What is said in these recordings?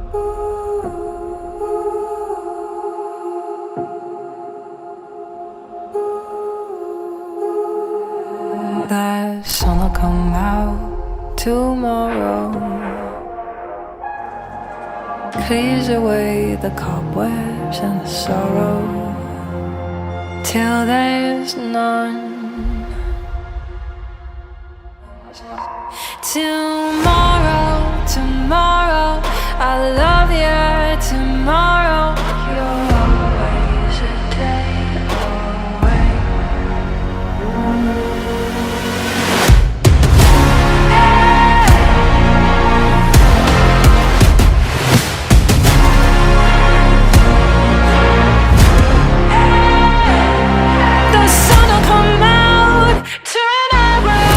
The sun will come out tomorrow, clears away the cobwebs and the sorrow, till there's none. Tomorrow, tomorrow, I love you. Tomorrow, you're always a day away. The sun will come out tomorrow.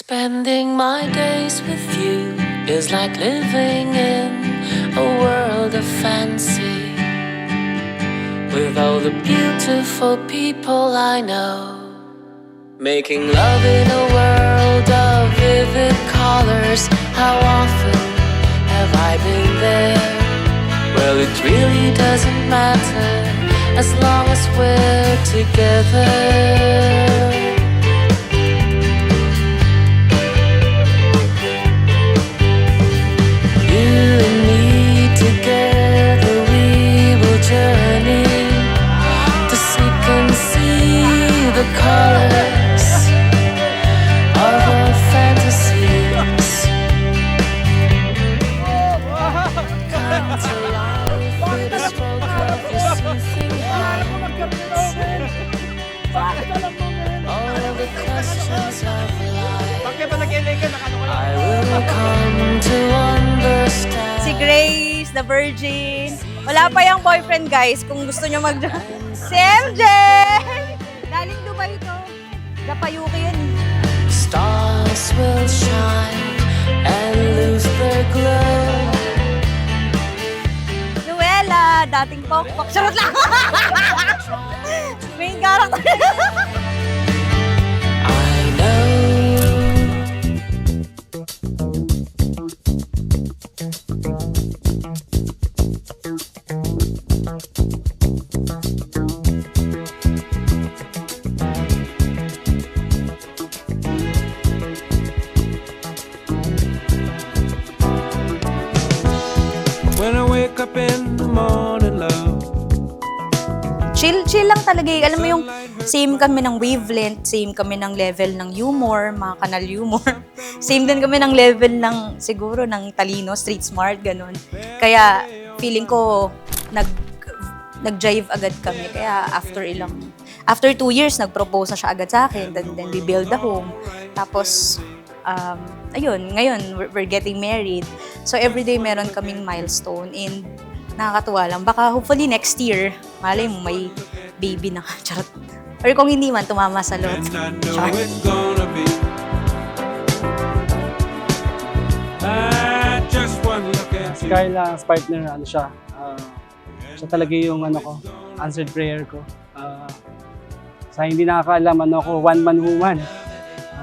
Spending my days with you is like living in a world of fancy, with all the beautiful people I know, making love in a world of vivid colors. How often have I been there? Well, it really doesn't matter as long as we're together. The colors of our fantasies come to life with a stroke of your soothing hands. All the questions of life I will come to understand. Si Grace, the Virgin. Wala pa yung boyfriend, guys. Kung gusto nyo si MJ! Galing Dubai ito. Japayuki yun. Stars will shine and lose their glow. Noela, dating pokpok. Charot lang! Main character. I know. When I wake up in the morning, love. Chill lang talaga. Alam mo yung same kami ng wavelength, same kami ng level ng humor, mga kanal humor. Same din kami ng level ng, siguro, ng talino, street smart, ganun. Kaya, feeling ko, nag-jive agad kami. Kaya, after 2 years, nag-propose na siya agad sa akin. Then we build a home. Tapos, ayun, ngayon, we're getting married. So, everyday meron kaming milestone. And, nakakatuwa lang. Baka hopefully next year, malay mo may baby na. Charot. Or kung hindi man, tumama sa lot. And I know it's gonna be. Just one look at Si you. Carla, partner, siya. Siya talaga yung answered prayer ko. Sa hindi nakakaalam, ako, one-man woman.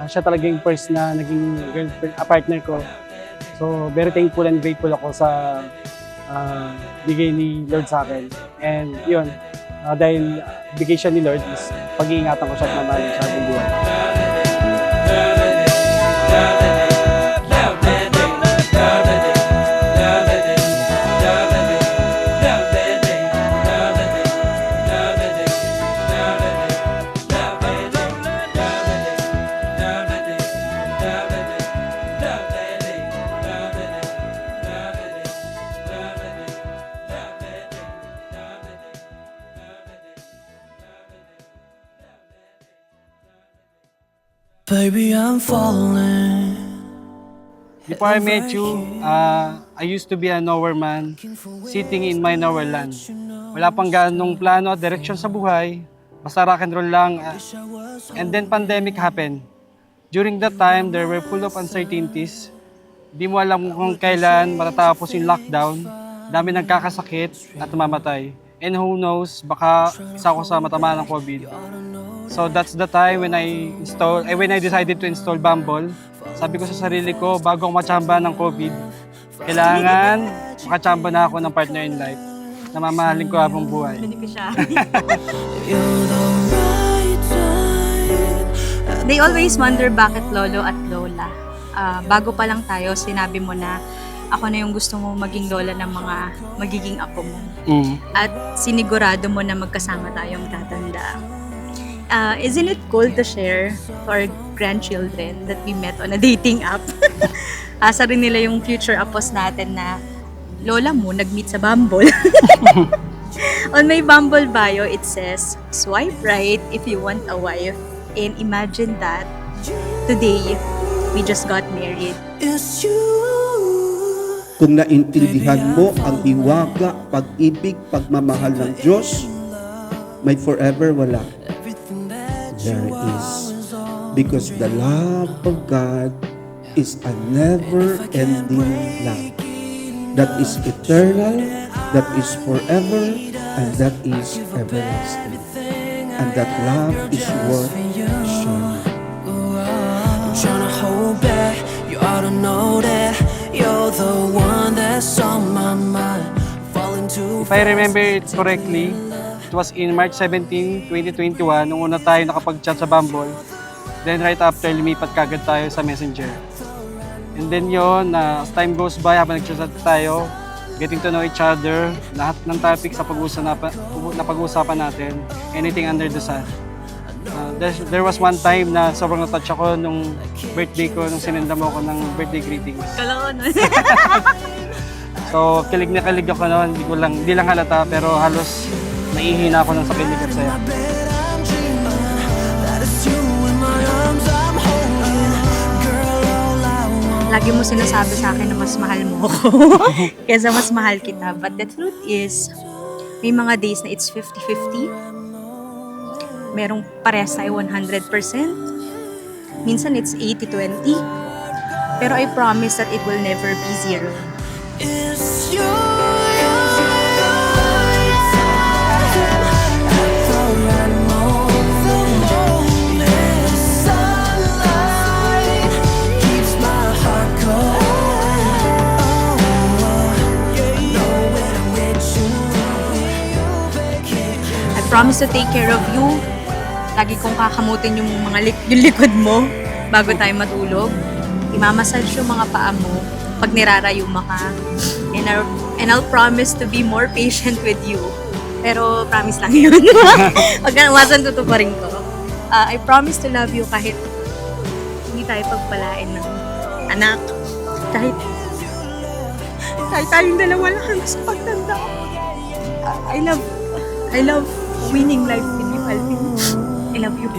Siya talaga yung first na naging girlfriend, partner ko. So, very thankful and grateful ako sa bigay ni Lord sa akin. And yun, dahil bigay siya ni Lord, is pag-iingatan ko siya at mamahalin siya sa buhay. Baby, I'm falling. Before I met you, I used to be a nowhere man, sitting in my nowhere land. Wala pang ganong plano at direksyon sa buhay, basta rock and roll lang. And then pandemic happened. during that time, there were full of uncertainties. Di mo alam kung kailan matatapos yung lockdown. Dami nagkakasakit at mamatay. And who knows, baka isa ako sa matama ng COVID. So that's the time when I decided to install Bumble. Sabi ko sa sarili ko, bago ako machamba ng COVID, kailangan makachamba na ako ng partner in life na mamahalin ko habang buhay. They always wonder bakit lolo at lola. Bago pa lang tayo, sinabi mo na ako na yung gusto mo maging lola ng mga magiging apo mo. At sinigurado mo na magkasama tayong tatanda. Isn't it cool to share to our grandchildren that we met on a dating app? Asa rin nila yung future apos natin na lola mo nag-meet sa Bumble. On my Bumble bio, it says, swipe right if you want a wife. And imagine that today, we just got married. Kung naintindihan mo ang hiwaga, pag-ibig, pagmamahal ng Diyos, may forever wala. There is. Because the love of God is a never-ending love. That is eternal, that is forever, and that is everlasting. And that love is worth sharing. Tryna hold back, you ought to know that you're the one that's on my mind. Falling too If I remember it correctly, it was in March 17, 2021, nung una tayo nakapag-chat sa Bumble. Then right after, lumipat kagad tayo sa Messenger. And then yun, as time goes by, habang nag-chat tayo, getting to know each other, lahat ng topics sa pag-uusapan natin, anything under the sun. There was one time na sobrang natouch ako nung birthday ko, nung sinenda mo ako ng birthday greetings. Kala ko nun. So, kilig na kilig ako noon, hindi lang halata, pero halos naihina ako ng sakilig at saya. Lagi mo sinasabi sa akin na mas mahal mo ako kesa mas mahal kita. But the truth is, may mga days na it's 50-50. Merong parehas tayo 100%. Minsan it's 80-20. Pero I promise that it will never be zero. It's you. Promise to take care of you. Lagi kong kakamutin yung yung likod mo bago tayo matulog. Imamassage yung mga paa mo pag nirarayuma ka. And I'll promise to be more patient with you. Pero promise lang yun. Pag namasan, tutuparin ko. I promise to love you kahit hindi tayo pagpalain ng anak. Kahit tayong dalawa lang hanggang sa pagtanda. I love winning life with you, Alvin. I love you.